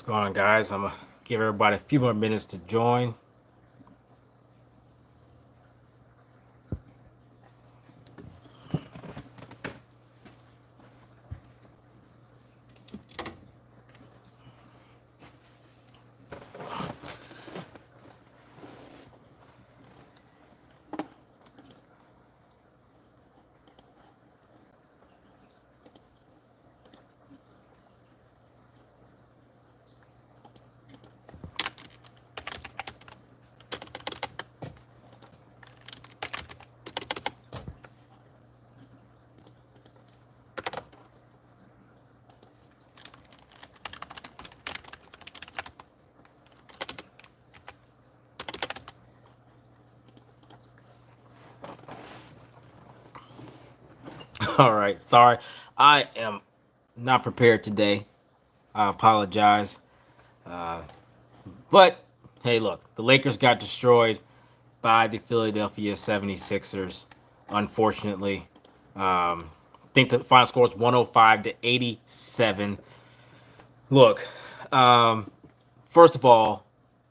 What's going on, guys? I'm gonna give everybody a few more minutes to join. All right, sorry, I am not prepared today. I apologize, but hey, look, the Lakers got destroyed by the Philadelphia 76ers. Unfortunately, I think the final score is 105 to 87. Look, um, first of all,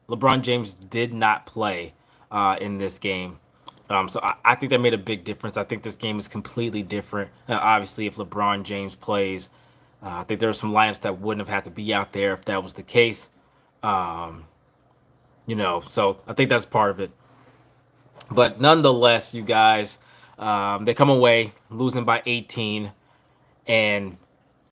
LeBron James did not play in this game. So I think that made a big difference. I think this game is completely different. Obviously, if LeBron James plays, I think there are some lineups that wouldn't have had to be out there if that was the case. Um, so I think that's part of it. But nonetheless, you guys, they come away losing by 18. And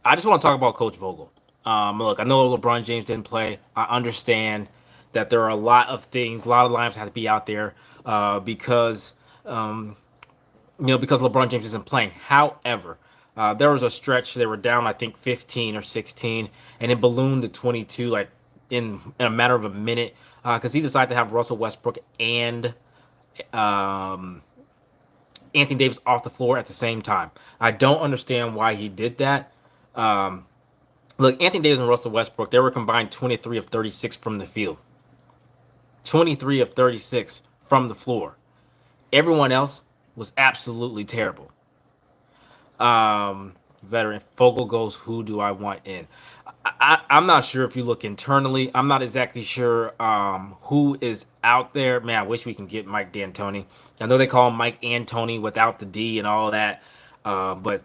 I just want to talk about Coach Vogel. Look, I know LeBron James didn't play. I understand that there are a lot of things, a lot of lineups have to be out there because because LeBron James isn't playing. However, there was a stretch they were down, I think 15 or 16, and it ballooned to 22 like in a matter of a minute because he decided to have Russell Westbrook and um, Anthony Davis off the floor at the same time. I don't understand why he did that. Um, Look, Anthony Davis and Russell Westbrook, they were combined 23 of 36 from the field. 23 of 36 from the floor. Everyone else was absolutely terrible. Veteran Fogel goes, who do I want in? I'm not sure if you look internally. I'm not exactly sure who is out there. Man, I wish we can get Mike D'Antoni. I know they call him Mike Antoni without the D and all that, but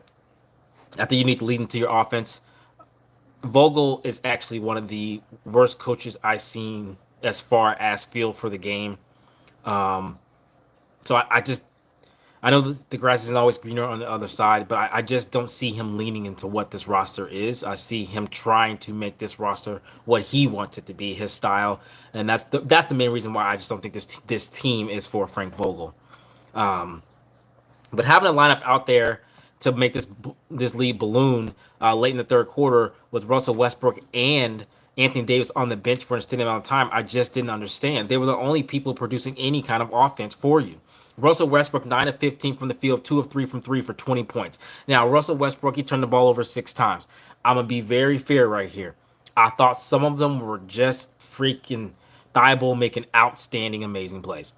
I think you need to lead into your offense. Vogel is actually one of the worst coaches I've seen as far as feel for the game. Um, so I know the grass isn't always greener on the other side, but I just don't see him leaning into what this roster is. I see him trying to make this roster what he wants it to be, his style, and that's the main reason why I just don't think this team is for Frank Vogel. Um, but having a lineup out there to make this lead balloon late in the third quarter with Russell Westbrook and Anthony Davis on the bench for an extended amount of time, I just didn't understand. They were the only people producing any kind of offense for you. Russell Westbrook, 9 of 15 from the field, 2 of 3 from 3 for 20 points. Now, Russell Westbrook, he turned the ball over 6 times. I'm going to be very fair right here. I thought some of them were just freaking Thibault making outstanding, amazing plays.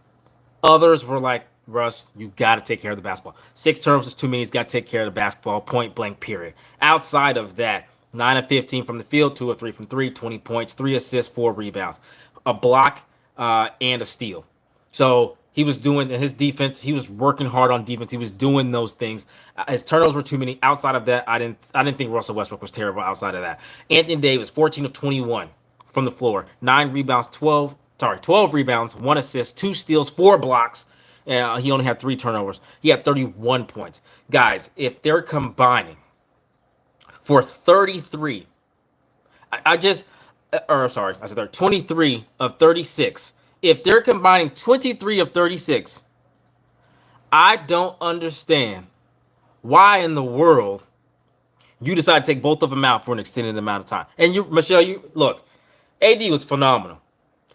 Others were like, Russ, you got to take care of the basketball. 6 turnovers is too many. He's got to take care of the basketball, point blank, period. Outside of that, 9 of 15 from the field, 2 of 3 from 3, 20 points, 3 assists, 4 rebounds, a block, and a steal. So he was doing his defense. He was working hard on defense. He was doing those things. His turnovers were too many. Outside of that, I didn't think Russell Westbrook was terrible. Outside of that, Anthony Davis, 14 of 21 from the floor, 9 rebounds, 12 rebounds, 1 assist, 2 steals, 4 blocks. He only had 3 turnovers. He had 31 points. Guys, if they're combining for 33, I just, or sorry, I said they're 23 of 36. If they're combining 23 of 36, I don't understand why in the world you decide to take both of them out for an extended amount of time. And you, Michelle, you look, AD was phenomenal.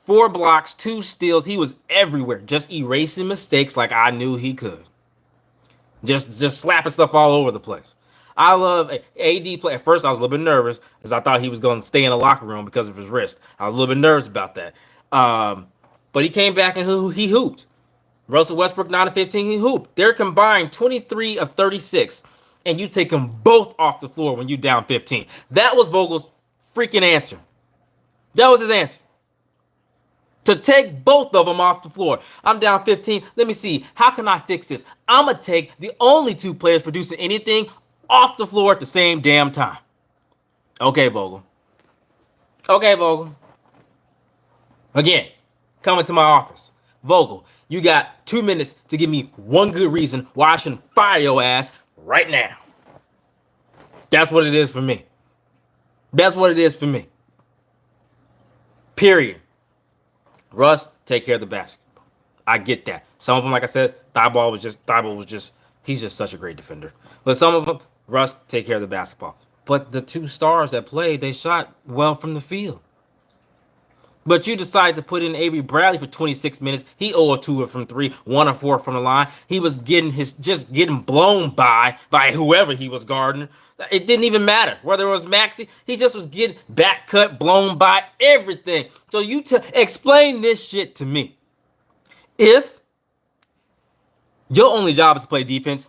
4 blocks, 2 steals. He was everywhere, just erasing mistakes like I knew he could. Just slapping stuff all over the place. I love AD play. At first, I was a little bit nervous because I thought he was going to stay in the locker room because of his wrist. I was a little bit nervous about that. But he came back and he hooped. Russell Westbrook, 9 of 15, he hooped. They're combined 23 of 36, and you take them both off the floor when you down 15. That was Vogel's freaking answer. That was his answer. To take both of them off the floor. I'm down 15. Let me see. How can I fix this? I'm going to take the only two players producing anything off the floor at the same damn time. Okay, Vogel. Okay, Vogel. Again, coming to my office. Vogel, you got 2 minutes to give me one good reason why I shouldn't fire your ass right now. That's what it is for me. That's what it is for me. Period. Russ, take care of the basketball. I get that. Some of them, like I said, Thibault was just, he's just such a great defender. But some of them, Russ, take care of the basketball. But the two stars that played, they shot well from the field. But you decide to put in Avery Bradley for 26 minutes. He 0-2 from 3, 1-4 from the line. He was getting blown by whoever he was guarding. It didn't even matter whether it was Maxey. He just was getting back cut, blown by, everything. So you explain this shit to me. If your only job is to play defense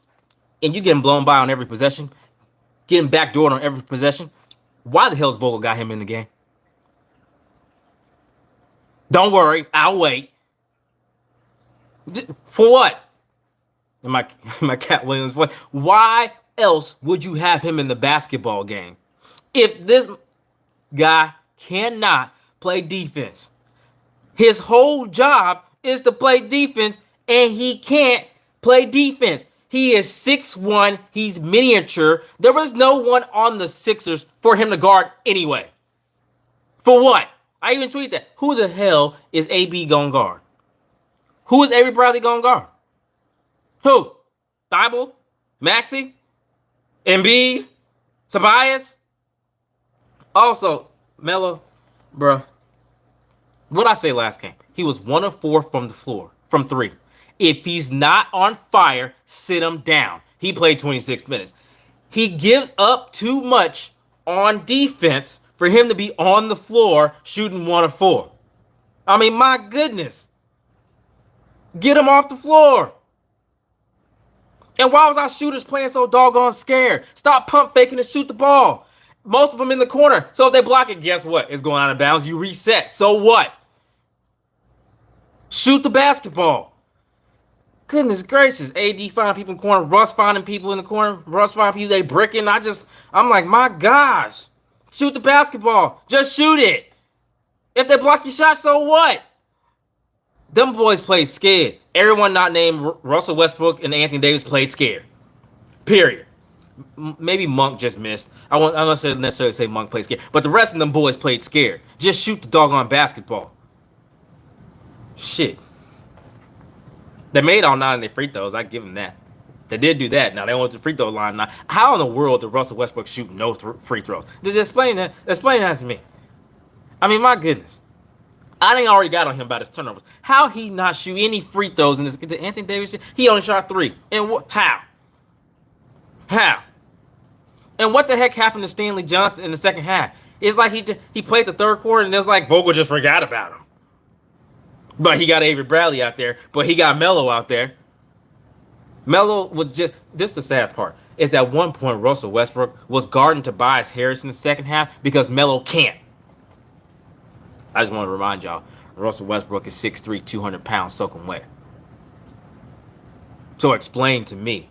and you getting blown by on every possession, getting backdoored on every possession, why the hell's Vogel got him in the game? Don't worry, I'll wait. For what? In my Cat Williams voice. Why else would you have him in the basketball game? If this guy cannot play defense, his whole job is to play defense, and he can't play defense. He is 6'1", he's miniature. There was no one on the Sixers for him to guard anyway. For what? I even tweeted that. Who the hell is AB gonna guard? Who is Avery Bradley gonna guard? Who? Thibault? Maxey? Embiid? Tobias? Also, Melo, bruh. What I say last game? He was 1-4 from the floor, from 3. If he's not on fire, sit him down. He played 26 minutes. He gives up too much on defense for him to be on the floor shooting 1-4. I mean, my goodness. Get him off the floor. And why was our shooters playing so doggone scared? Stop pump faking and shoot the ball. Most of them in the corner. So if they block it, guess what? It's going out of bounds. You reset. So what? Shoot the basketball. Goodness gracious. AD finding people in the corner. Russ finding people in the corner. Russ finding people. They bricking. I'm like, my gosh. Shoot the basketball. Just shoot it. If they block your shot, so what? Them boys played scared. Everyone not named Russell Westbrook and Anthony Davis played scared. Period. Maybe Monk just missed. I'm not necessarily say Monk played scared, but the rest of them boys played scared. Just shoot the doggone basketball. Shit. They made all 9 of their free throws. I give them that. They did do that. Now they went to the free throw line. Now, how in the world did Russell Westbrook shoot no free throws? Just explain that. Explain that to me. I mean, my goodness. I didn't already got on him about his turnovers. How he not shoot any free throws in this? The Anthony Davis shit? He only shot 3. And what? How? How? And what the heck happened to Stanley Johnson in the second half? It's like he played the third quarter and it was like Vogel just forgot about him. But he got Avery Bradley out there. But he got Melo out there. Melo was just, this is the sad part, is at one point Russell Westbrook was guarding Tobias Harris in the second half because Melo can't. I just want to remind y'all, Russell Westbrook is 6'3", 200 pounds, soaking wet. So explain to me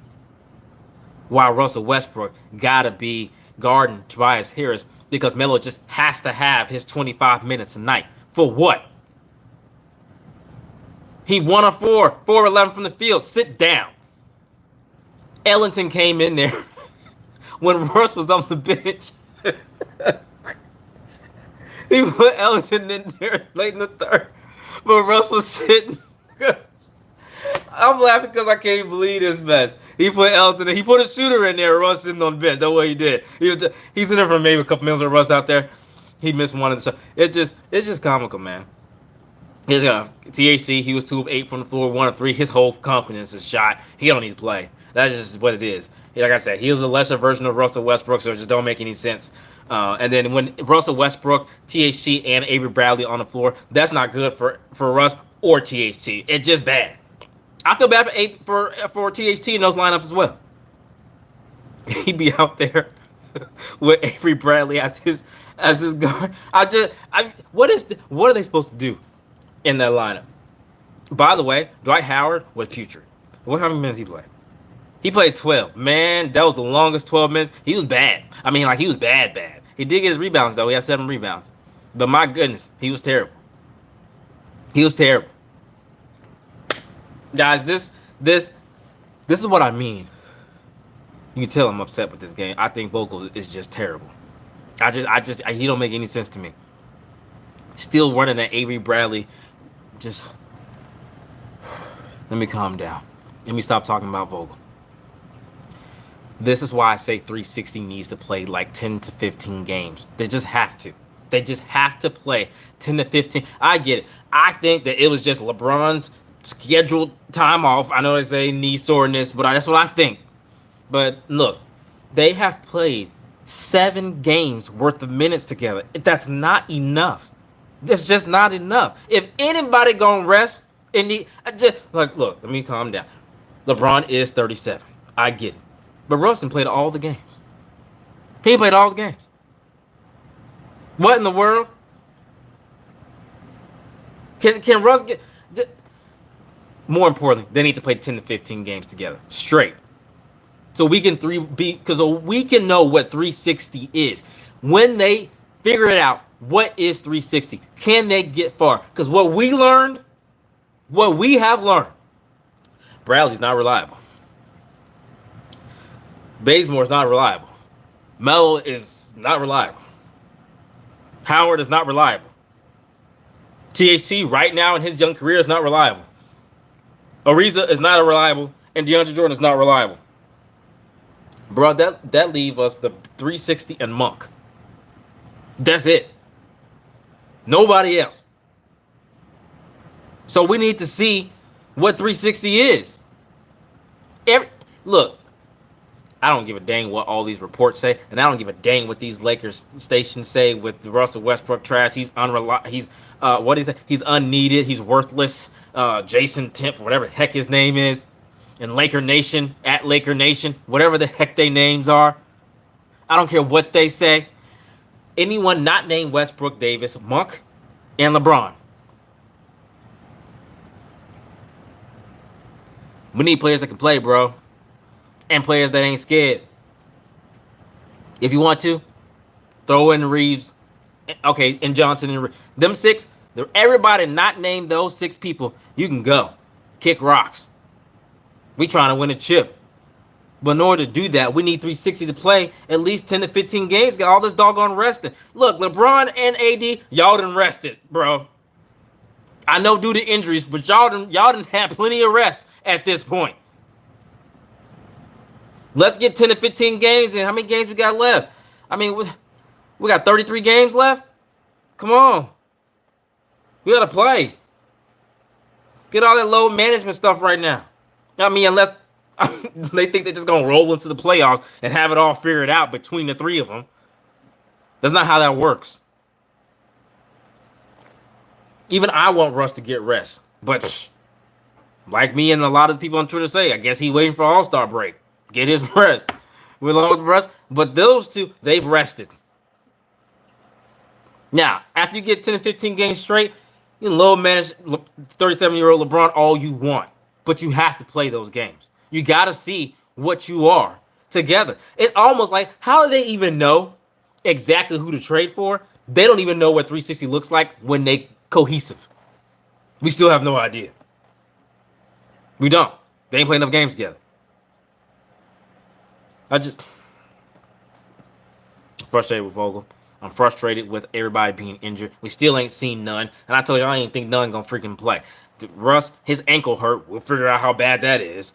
why Russell Westbrook got to be guarding Tobias Harris because Melo just has to have his 25 minutes a night. For what? He 1-4, 4-11 from the field. Sit down. Ellington came in there when Russ was on the bench. He put Ellington in there late in the third, but Russ was sitting. I'm laughing because I can't believe this mess. He put Ellington in. He put a shooter in there. Russ sitting on the bench. That's what he did. He's in there for maybe a couple minutes with Russ out there. He missed one of the shots. It's just comical, man. THC, he was 2 of 8 from the floor, 1 of 3. His whole confidence is shot. He don't need to play. That's just what it is. Like I said, he was a lesser version of Russell Westbrook, so it just don't make any sense. And then when Russell Westbrook, THT, and Avery Bradley on the floor, that's not good for Russ or THT. It's just bad. I feel bad for THT in those lineups as well. He'd be out there with Avery Bradley as as his guard. What are they supposed to do in that lineup? By the way, Dwight Howard was putrid. How many minutes he played? He played 12. Man, that was the longest 12 minutes. He was bad. I mean, like, he was bad, bad. He did get his rebounds, though. He had 7 rebounds. But my goodness, he was terrible. He was terrible. Guys, this is what I mean. You can tell I'm upset with this game. I think Vogel is just terrible. He don't make any sense to me. Still running that Avery Bradley. Just let me calm down. Let me stop talking about Vogel. This is why I say 360 needs to play like 10 to 15 games. They just have to. They just have to play 10 to 15. I get it. I think that it was just LeBron's scheduled time off. I know they say knee soreness, but that's what I think. But look, they have played 7 games worth of minutes together. That's not enough. That's just not enough. If anybody gonna rest, look, let me calm down. LeBron is 37. I get it. But Russ played all the games. He played all the games. What in the world? Can Russ get... More importantly, they need to play 10 to 15 games together. Straight. So we can know what 360 is. When they figure it out, what is 360? Can they get far? Because what we have learned, Bradley's not reliable. Bazemore is not reliable. Melo is not reliable. Howard is not reliable. THT right now in his young career is not reliable. Ariza is not reliable, and DeAndre Jordan is not reliable. Bro, that leave us the 360 and Monk. That's it. Nobody else. So we need to see what 360 is. Look, I don't give a dang what all these reports say, and I don't give a dang what these Lakers stations say with Russell Westbrook trash. He's unreliable. He's unneeded. He's worthless. Jason Temp, whatever the heck his name is, and Laker Nation, at Laker Nation, whatever the heck their names are. I don't care what they say. Anyone not named Westbrook, Davis, Monk, and LeBron. We need players that can play, bro. And players that ain't scared. If you want to, throw in Reeves. Okay, and Johnson and Reeves. Them 6, everybody not named those 6 people, you can go. Kick rocks. We trying to win a chip. But in order to do that, we need 360 to play at least 10 to 15 games. Get all this doggone rested. Look, LeBron and AD, y'all done rested, bro. I know due to injuries, but y'all done had plenty of rest at this point. Let's get 10 to 15 games in. How many games we got left? I mean, we got 33 games left? Come on. We got to play. Get all that load management stuff right now. I mean, unless they think they're just going to roll into the playoffs and have it all figured out between the 3 of them. That's not how that works. Even I want Russ to get rest. But like me and a lot of people on Twitter say, I guess he's waiting for All-Star break. Get his rest. We're long with rest. But those 2, they've rested. Now, after you get 10 to 15 games straight, you can low manage 37-year-old LeBron all you want. But you have to play those games. You got to see what you are together. It's almost like, how do they even know exactly who to trade for? They don't even know what 360 looks like when they cohesive. We still have no idea. We don't. They ain't playing enough games together. I'm frustrated with Vogel. I'm frustrated with everybody being injured. We still ain't seen none. And I tell you, I ain't think none gonna freaking play. Russ, his ankle hurt. We'll figure out how bad that is.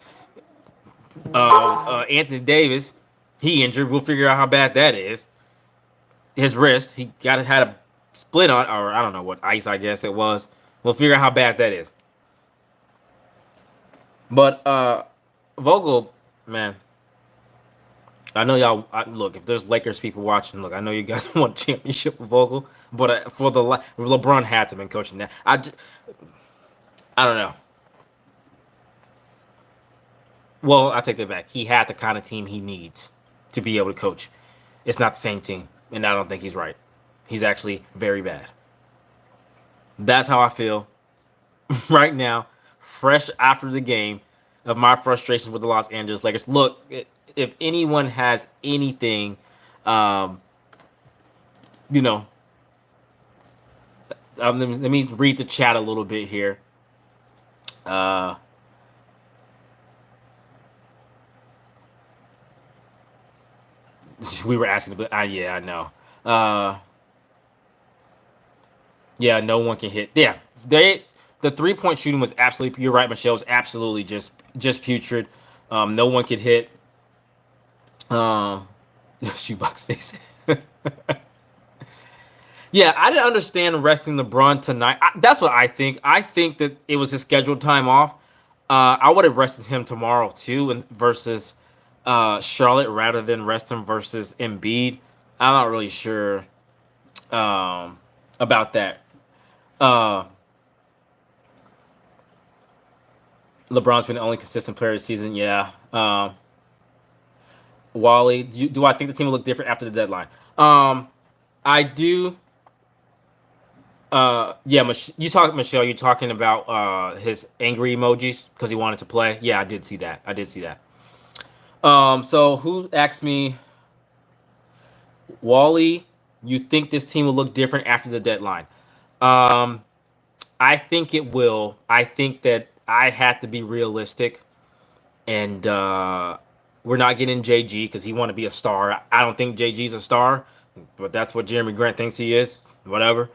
Anthony Davis, he injured. We'll figure out how bad that is. His wrist, he had a split on, or I don't know what ice, I guess it was. We'll figure out how bad that is. But Vogel, man, I know y'all. Look, if there's Lakers people watching, look, I know you guys want a championship with Vogel, but for the LeBron had to have been coaching that. I don't know. Well, I take that back. He had the kind of team he needs to be able to coach. It's not the same team, and I don't think he's right. He's actually very bad. That's how I feel right now, fresh after the game, of my frustrations with the Los Angeles Lakers. Look, if anyone has anything, um, you know, let me read the chat a little bit here. Uh, we were asking, but yeah, I know. Uh, yeah, no one can hit. Yeah, the 3 point shooting was absolutely. You're right, Michelle. Was absolutely just putrid. No one could hit. Um, shoebox face. Yeah, I didn't understand resting LeBron tonight. That's what I think. I think that it was his scheduled time off. I would have rested him tomorrow too, and versus Charlotte rather than rest him versus Embiid. I'm not really sure about that. Uh, LeBron's been the only consistent player this season. Yeah. Wally, do I think the team will look different after the deadline? I do. Yeah, you talk, Michelle. You're talking about his angry emojis because he wanted to play. Yeah, I did see that. I did see that. So who asked me, Wally? You think this team will look different after the deadline? Um, I think it will. I think that I have to be realistic, and we're not getting JG because he want to be a star. I don't think JG's a star, but that's what Jeremy Grant thinks he is. Whatever.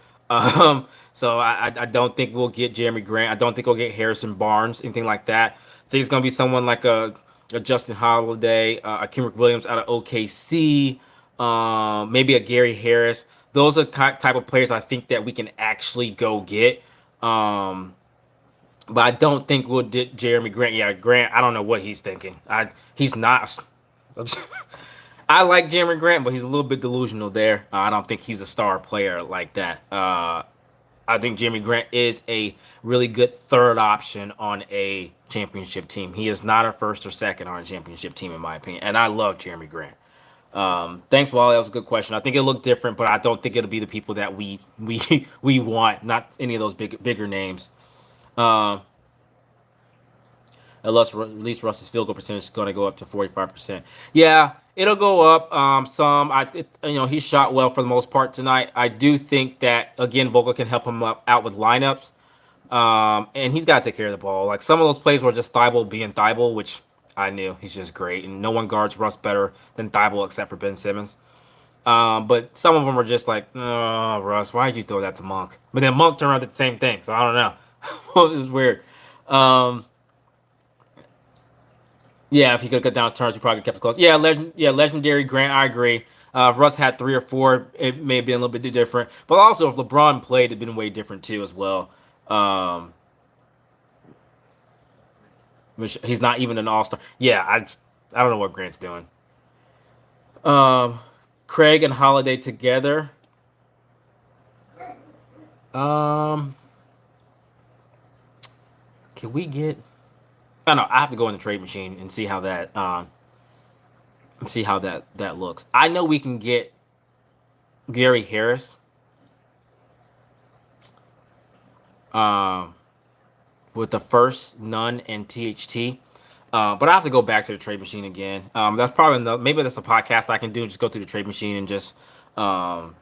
So I don't think we'll get Jeremy Grant. I don't think we'll get Harrison Barnes, anything like that. I think it's gonna be someone like a Justin Holiday, a Kendrick Williams out of OKC, maybe a Gary Harris. Those are type of players I think that we can actually go get. Um, but I don't think we'll get Jeremy Grant. Yeah, Grant. I don't know what he's thinking. He's not. I like Jeremy Grant, but he's a little bit delusional there. I don't think he's a star player like that. I think Jeremy Grant is a really good third option on a championship team. He is not a first or second on a championship team, in my opinion. And I love Jeremy Grant. Thanks, Wally. That was a good question. I think it'll look different, but I don't think it'll be the people that we want. Not any of those bigger names. Um, at least Russ's field goal percentage is going to go up to 45%. Yeah, it'll go up some. He shot well for the most part tonight. I do think that again, Vogel can help him out with lineups, and he's got to take care of the ball. Like some of those plays were just Thibault being Thibault, which I knew he's just great, and no one guards Russ better than Thibault except for Ben Simmons. But some of them are just like, oh, Russ, why did you throw that to Monk? But then Monk turned around did the same thing, so I don't know. It was weird. Um, Yeah, if he could cut down his turns, he probably kept it close. Legendary Grant. I agree. If Russ had three or four, it may have been a little bit different. But also, if LeBron played, it'd been way different too as well. Um, he's not even an All Star. Yeah, I don't know what Grant's doing. Um, Craig and Holiday together. Um, can we get? I don't know. I have to go in the trade machine and see how that looks. I know we can get Gary Harris. Um, with the first none and THT. But I have to go back to the trade machine again. That's probably maybe that's a podcast I can do. Just go through the trade machine and just. Craig's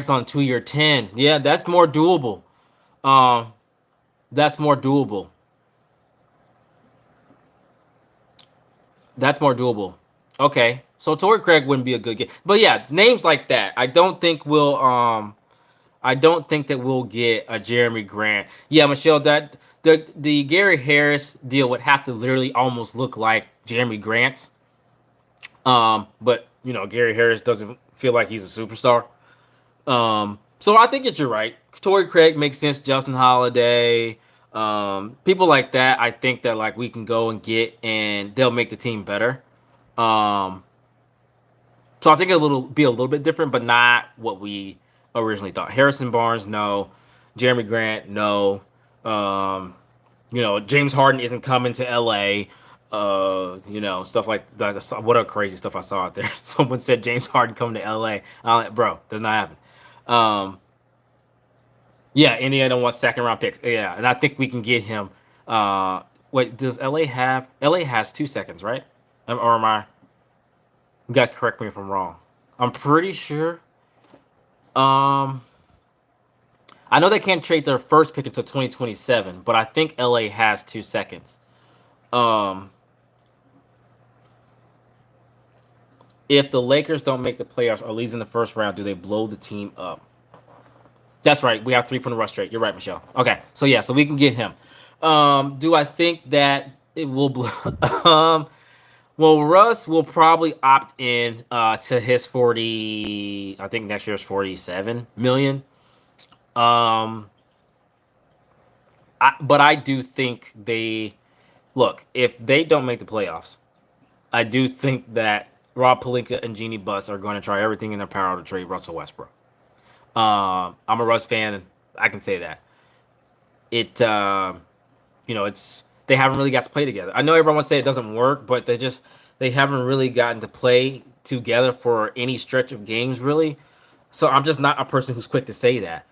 on 2-year 10. Yeah, that's more doable. Um, that's more doable. That's more doable. Okay, so Torrey Craig wouldn't be a good get, but yeah, names like that. I don't think that we'll get a Jeremy Grant. Yeah, Michelle, that the Gary Harris deal would have to literally almost look like Jeremy Grant. But Gary Harris doesn't feel like he's a superstar. So I think that you're right. Torrey Craig makes sense. Justin Holiday, people like that. I think that like we can go and get, and they'll make the team better. Um, so I think it'll be a little bit different, but not what we originally thought. Harrison Barnes, no. Jeremy Grant, no. James Harden isn't coming to LA. Stuff like that. What a crazy stuff I saw out there. Someone said James Harden coming to LA. Bro, does not happen. Yeah, Indiana wants second round picks. Yeah, and I think we can get him. Wait, does LA have? LA has 2 seconds, right? Or am I? You guys correct me if I'm wrong. I'm pretty sure. Um, I know they can't trade their first pick until 2027, but I think LA has 2 seconds. Um, if the Lakers don't make the playoffs or lose in the first round, do they blow the team up? That's right. We have three from the Rush trade. You're right, Michelle. Okay, so yeah, so we can get him. Do I think that it will blow? um, well, Russ will probably opt in to his 40. I think next year's 47 million. Um, but I do think they look if they don't make the playoffs. I do think that Rob Pelinka and Jeannie Buss are going to try everything in their power to trade Russell Westbrook. I'm a Russ fan, and I can say that it. It's they haven't really got to play together. I know everyone would say it doesn't work, but they haven't really gotten to play together for any stretch of games really. So I'm just not a person who's quick to say that.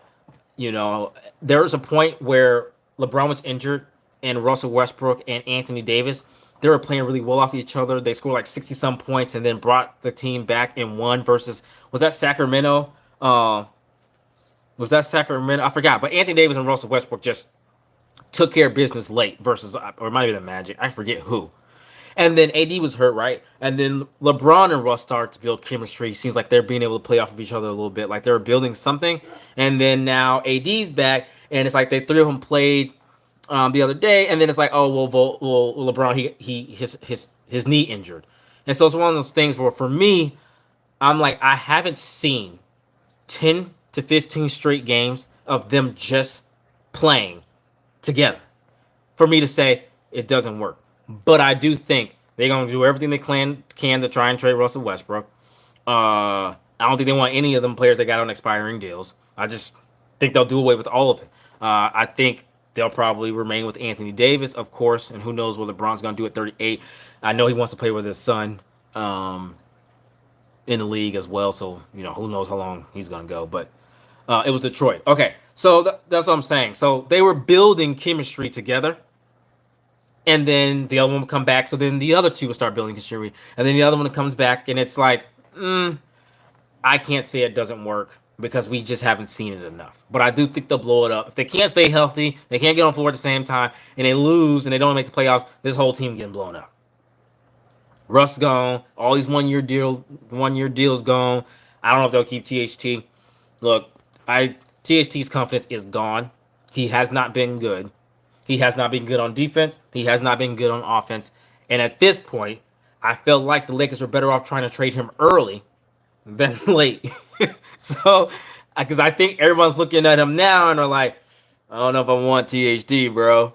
There was a point where LeBron was injured and Russell Westbrook and Anthony Davis, they were playing really well off each other. They scored like 60 some points and then brought the team back and won versus was that Sacramento? Was that Sacramento? I forgot. But Anthony Davis and Russell Westbrook just took care of business late versus, or it might be the Magic. I forget who. And then AD was hurt, right? And then LeBron and Russ started to build chemistry. Seems like they're being able to play off of each other a little bit, like they're building something. And then now AD's back, and it's like they three of them played the other day, and then it's like, oh well, LeBron his knee injured, and so it's one of those things where for me, I'm like I haven't seen 10 to 15 straight games of them just playing together for me to say it doesn't work. But I do think they're going to do everything they can to try and trade Russell Westbrook. I don't think they want any of them players they got on expiring deals. I just think they'll do away with all of it. I think they'll probably remain with Anthony Davis, of course, and who knows what LeBron's going to do at 38. I know he wants to play with his son in the league as well, so who knows how long he's going to go. But it was Detroit. Okay, so that's what I'm saying. So they were building chemistry together. And then the other one will come back. So then the other two will start building chemistry. And then the other one comes back. And it's like, I can't say it doesn't work because we just haven't seen it enough. But I do think they'll blow it up. If they can't stay healthy, they can't get on the floor at the same time, and they lose and they don't make the playoffs, this whole team getting blown up. Russ gone. All these one-year deals gone. I don't know if they'll keep THT. Look, THT's confidence is gone. He has not been good. He has not been good on defense. He has not been good on offense. And at this point, I felt like the Lakers were better off trying to trade him early than late. So, because I think everyone's looking at him now and are like, I don't know if I want THT, bro.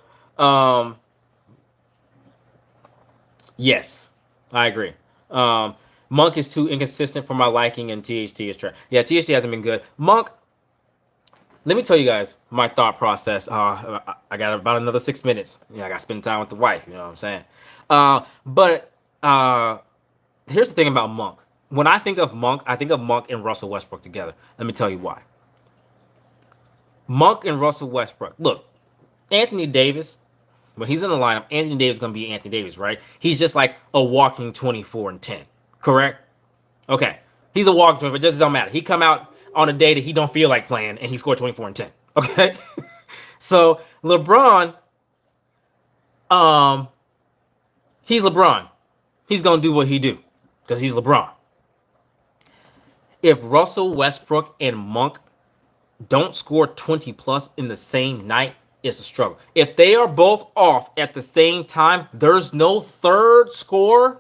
Yes, I agree. Monk is too inconsistent for my liking, and THT is trash. Yeah, THT hasn't been good. Monk, let me tell you guys my thought process. I got about another 6 minutes. I got to spend time with the wife. You know what I'm saying? But here's the thing about Monk. When I think of Monk, I think of Monk and Russell Westbrook together. Let me tell you why. Monk and Russell Westbrook. Look, Anthony Davis, when he's in the lineup, Anthony Davis is going to be Anthony Davis, right? He's just like a walking 24 and 10. Correct? Okay. He's a walking 24. It just don't matter. He come out on a day that he don't feel like playing, and he scored 24 and 10. Okay? So, LeBron, he's LeBron. He's going to do what he do because he's LeBron. If Russell Westbrook and Monk don't score 20 plus in the same night, it's a struggle. If they are both off at the same time, there's no third scorer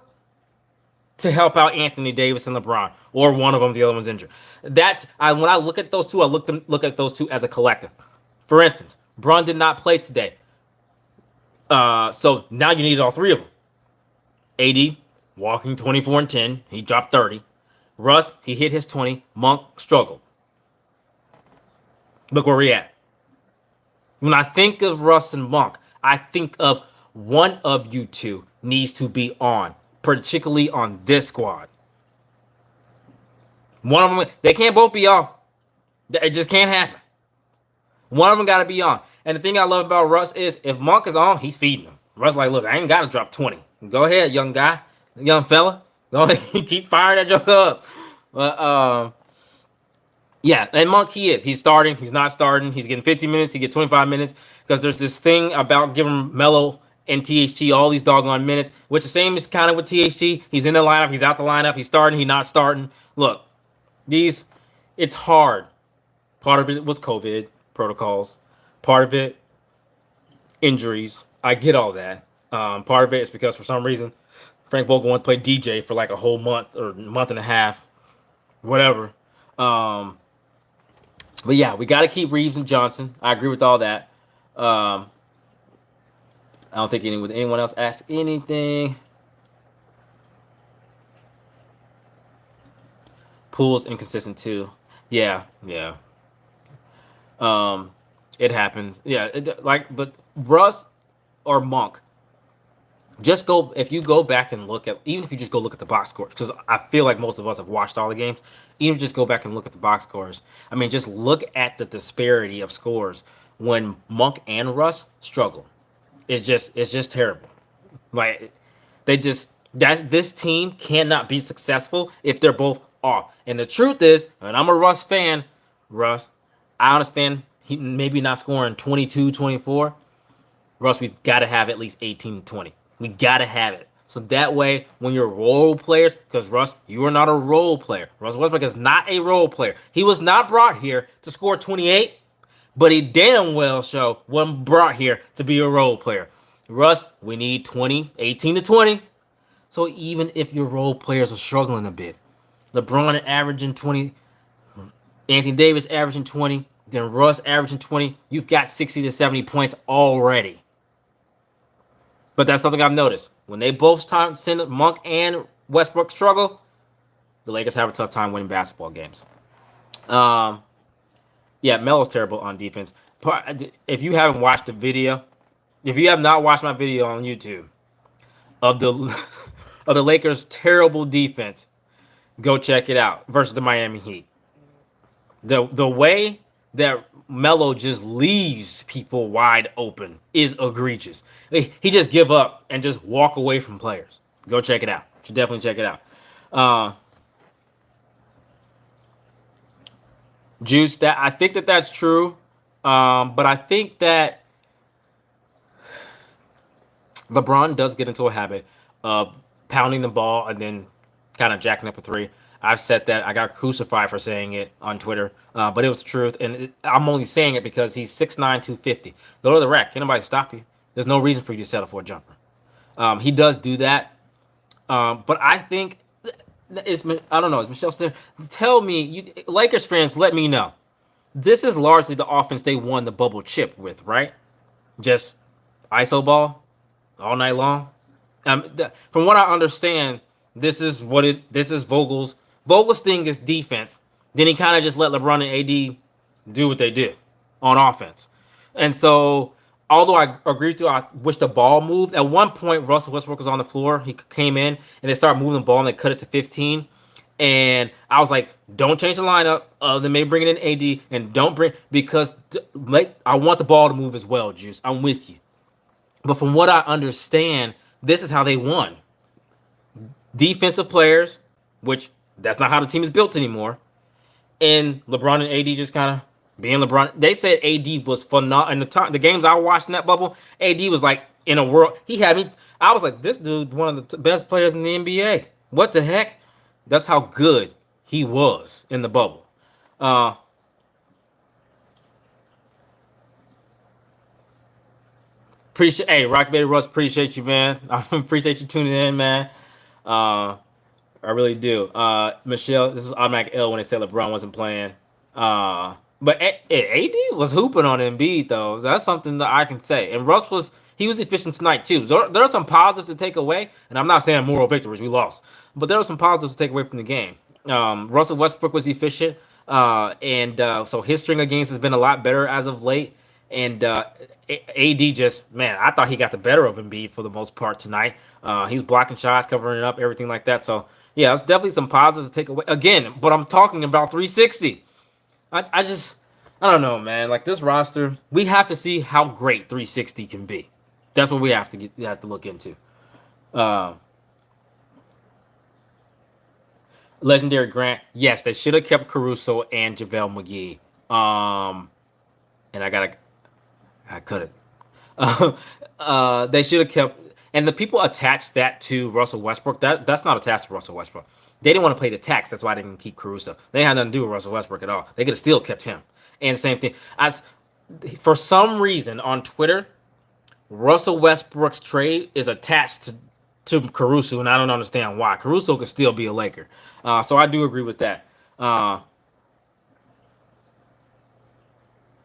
to help out Anthony Davis and LeBron, or one of them, the other one's injured. When I look at those two, I look at those two as a collective. For instance, Bron did not play today. So now you need all three of them. AD, walking 24 and 10. He dropped 30. Russ, he hit his 20. Monk struggled. Look where we're at. When I think of Russ and Monk, I think of one of you two needs to be on, particularly on this squad. One of them, they can't both be off. It just can't happen. One of them got to be on. And the thing I love about Russ is if Monk is on, he's feeding him. Russ like, look, I ain't got to drop 20. Go ahead, young guy, young fella. Go ahead, keep firing that joke up. But yeah, and Monk, he is. He's starting. He's not starting. He's getting 15 minutes. He gets 25 minutes because there's this thing about giving Melo and THT all these doggone minutes, which the same is kind of with THT. He's in the lineup. He's out the lineup. He's starting. He's not starting. Look, it's hard. Part of it was COVID protocols. Part of it, injuries. I get all that. Part of it is because for some reason, Frank Vogel wants to play DJ for like a whole month or month and a half, whatever. But yeah, we got to keep Reeves and Johnson. I agree with all that. I don't think anyone else asked anything. Poole's inconsistent too. Yeah. It happens. Yeah, but Russ or Monk, if you go back and look at, even if you just go look at the box scores, because I feel like most of us have watched all the games, even if you just go back and look at the box scores, I mean, just look at the disparity of scores when Monk and Russ struggle. It's just terrible. Like this team cannot be successful if they're both off. And the truth is, and I'm a Russ fan, Russ, I understand he maybe not scoring 22, 24. Russ, we've got to have at least 18, 20. We got to have it. So that way, when you're role players, because Russ, you are not a role player. Russ Westbrook is not a role player. He was not brought here to score 28, but he damn well wasn't brought here to be a role player. Russ, we need 20, 18 to 20. So even if your role players are struggling a bit, LeBron averaging 20, Anthony Davis averaging 20, then Russ averaging 20, you've got 60 to 70 points already. But that's something I've noticed. When they both send Monk and Westbrook struggle, the Lakers have a tough time winning basketball games. Yeah, Melo's terrible on defense. If you haven't watched the video, if you have not watched my video on YouTube of the of the Lakers' terrible defense, go check it out versus the Miami Heat. The way that Melo just leaves people wide open is egregious. He just give up and just walk away from players. Go check it out. You should definitely check it out. Juice, that I think that's true, but I think that LeBron does get into a habit of pounding the ball and then kind of jacking up a three. I've said that. I got crucified for saying it on Twitter, but it was the truth. And I'm only saying it because he's 6'9", 250. Go to the rack. Can't nobody stop you. There's no reason for you to settle for a jumper. He does do that. But I think, I don't know, is Michelle still? Tell me, Lakers fans, let me know. This is largely the offense they won the bubble chip with, right? Just ISO ball all night long. From what I understand, this is Vogel's thing is defense. Then he kind of just let LeBron and AD do what they do on offense. And so, although I agree with you, I wish the ball moved. At one point, Russell Westbrook was on the floor. He came in and they started moving the ball and they cut it to 15. And I was like, don't change the lineup. They may bring it in AD and don't bring, because I want the ball to move as well, Juice. I'm with you. But from what I understand, this is how they won. Defensive players, which that's not how the team is built anymore. And LeBron and AD just kind of being LeBron. They said AD was phenomenal. In the games I watched in that bubble, AD was like in a world. He had me. I was like, this dude, one of the best players in the NBA. What the heck? That's how good he was in the bubble. Hey, Rock Baby Russ, appreciate you, man. I appreciate you tuning in, man. I really do. Michelle, this was automatic L when they said LeBron wasn't playing. But AD was hooping on Embiid, though. That's something that I can say. And Russ was efficient tonight, too. There are some positives to take away. And I'm not saying moral victories. We lost. But there are some positives to take away from the game. Russell Westbrook was efficient. So his string of games has been a lot better as of late. And AD just, man, I thought he got the better of Embiid for the most part tonight. He was blocking shots, covering it up, everything like that. So yeah, it's definitely some positives to take away. Again, but I'm talking about 360. I just, I don't know, man. Like this roster, we have to see how great 360 can be. That's what we have to look into. Uh, Legendary Grant, yes, they should have kept Caruso and JaVale McGee. And I could have. They should have kept, and the people attached that to Russell Westbrook. That's not attached to Russell Westbrook. They didn't want to play the tax. That's why they didn't keep Caruso. They had nothing to do with Russell Westbrook at all. They could have still kept him. And same thing. As for some reason on Twitter, Russell Westbrook's trade is attached to Caruso, and I don't understand why. Caruso could still be a Laker. So I do agree with that. Uh,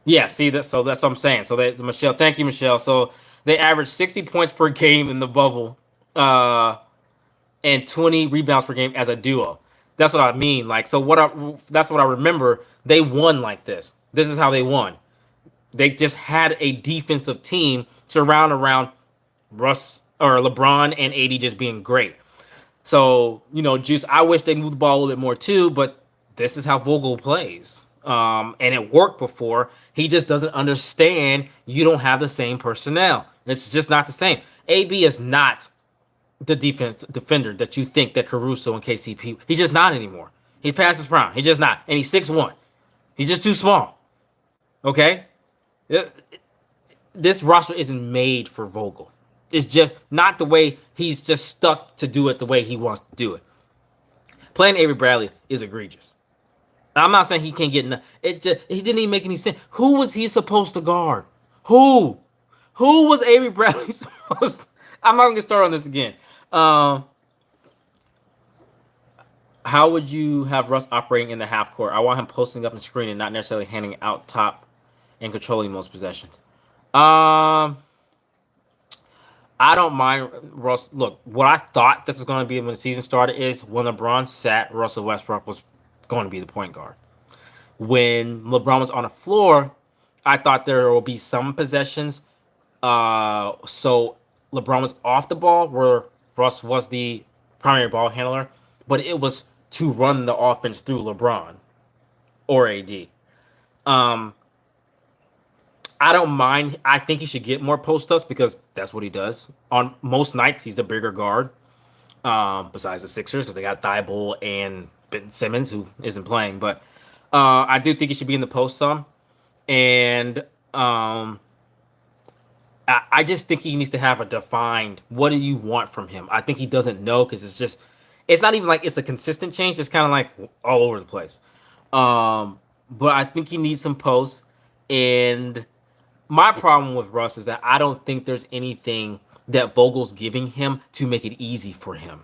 yeah, see that. So that's what I'm saying. So that Michelle, thank you, Michelle. So they averaged 60 points per game in the bubble, and 20 rebounds per game as a duo. That's what I mean. Like, so that's what I remember. They won like this. This is how they won. They just had a defensive team surround around Russ or LeBron and AD just being great. So, Juice, I wish they moved the ball a little bit more too, but this is how Vogel plays. And it worked before. He just doesn't understand you don't have the same personnel. It's just not the same. AB is not the defender that you think that Caruso and KCP. He's just not anymore. He's past his prime. He's just not. And he's 6'1". He's just too small. Okay? This roster isn't made for Vogel. It's just not the way he's just stuck to do it the way he wants to do it. Playing Avery Bradley is egregious. I'm not saying he can't get it. Just he didn't even make any sense. Who was he supposed to guard? Who? Who was Avery Bradley supposed? I'm not gonna start on this again. How would you have Russ operating in the half court? I want him posting up and screening, not necessarily handing out top and controlling most possessions. I don't mind Russ. Look, what I thought this was going to be when the season started is when LeBron sat, Russell Westbrook was going to be the point guard. When LeBron was on the floor, I thought there will be some possessions. So LeBron was off the ball where Russ was the primary ball handler, but it was to run the offense through LeBron or AD. I don't mind. I think he should get more post ups because that's what he does. On most nights, he's the bigger guard. Besides the Sixers, because they got Thibault and Ben Simmons, who isn't playing. But I do think he should be in the post some. And I just think he needs to have a defined, what do you want from him? I think he doesn't know because it's not even like it's a consistent change. It's kind of like all over the place. But I think he needs some posts. And my problem with Russ is that I don't think there's anything that Vogel's giving him to make it easy for him.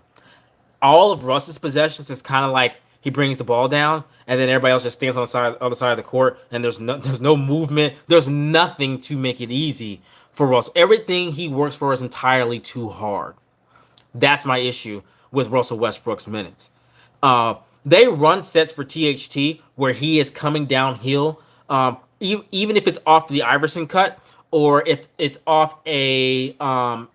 All of Russ's possessions is kind of like he brings the ball down, and then everybody else just stands on the other side of the court, and there's no movement. There's nothing to make it easy for Russ. Everything he works for is entirely too hard. That's my issue with Russell Westbrook's minutes. They run sets for THT where he is coming downhill. Even if it's off the Iverson cut, or if it's off even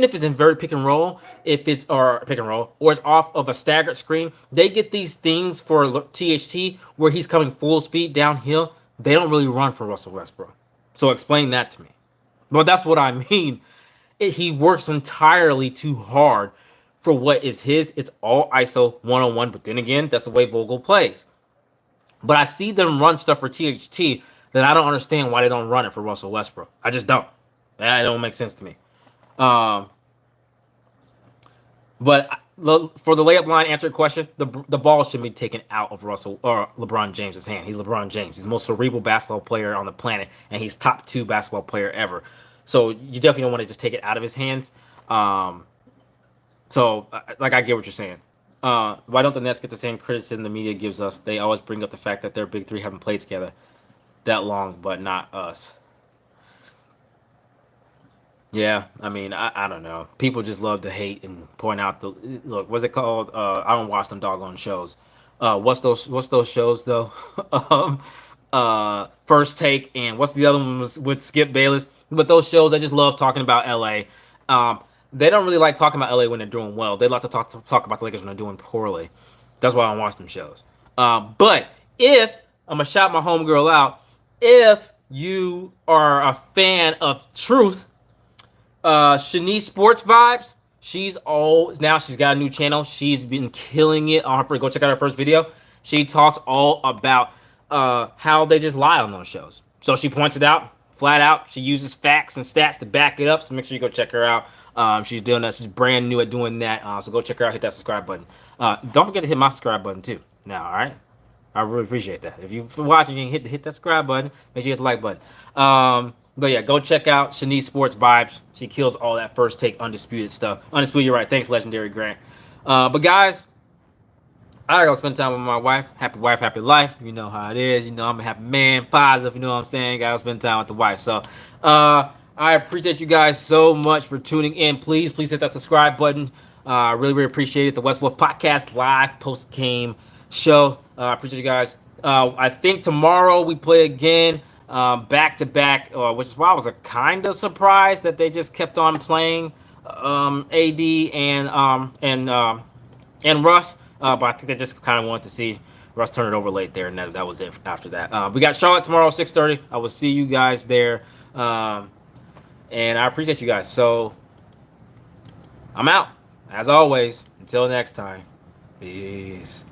if it's in very pick and roll, or it's off of a staggered screen, they get these things for THT where he's coming full speed downhill. They don't really run for Russell Westbrook. So explain that to me. But that's what I mean. He works entirely too hard for what is his. It's all ISO one-on-one, but then again, that's the way Vogel plays. But I see them run stuff for THT that I don't understand why they don't run it for Russell Westbrook. I just don't. That don't make sense to me. But for the layup line, answer your question, the ball should be taken out of Russell or LeBron James's hand. He's LeBron James. He's the most cerebral basketball player on the planet, and he's top 2 basketball player ever. So you definitely don't want to just take it out of his hands. So I get what you're saying. Why don't the Nets get the same criticism the media gives us? They always bring up the fact that their big three haven't played together that long, but not us. Yeah, I mean, I don't know. People just love to hate and point out the look. What's it called? I don't watch them doggone shows. What's those shows though? um, First Take, and what's the other one was with Skip Bayless. But those shows, I just love talking about LA. They don't really like talking about LA when they're doing well. They like to talk about the Lakers when they're doing poorly. That's why I don't watch them shows. But if I'm gonna shout my homegirl out, if you are a fan of Truth, Shanice Sports Vibes, she's got a new channel. She's been killing it on her. Go check out her first video. She talks all about how they just lie on those shows. So she points it out flat out. She uses facts and stats to back it up. So make sure you go check her out. She's doing that. She's brand new at doing that. So go check her out. Hit that subscribe button. Don't forget to hit my subscribe button too. Now, all right. I really appreciate that. If you're watching, you can hit that subscribe button. Make sure you hit the like button. But yeah, go check out Shanice Sports Vibes. She kills all that First Take Undisputed stuff. Undisputed, you're right. Thanks, Legendary Grant. But guys, I gotta spend time with my wife. Happy wife, happy life. You know how it is. You know I'm a happy man, positive. You know what I'm saying? Gotta spend time with the wife. So, I appreciate you guys so much for tuning in. Please hit that subscribe button. I really appreciate it. The West Wolf Podcast live post game show. I appreciate you guys. I think tomorrow we play again, back to back, which is why I was a kind of surprised that they just kept on playing AD and Russ. But I think they just kind of wanted to see Russ turn it over late there, and that was it after that. We got Charlotte tomorrow, 6:30. I will see you guys there. And I appreciate you guys. So I'm out. As always, until next time. Peace.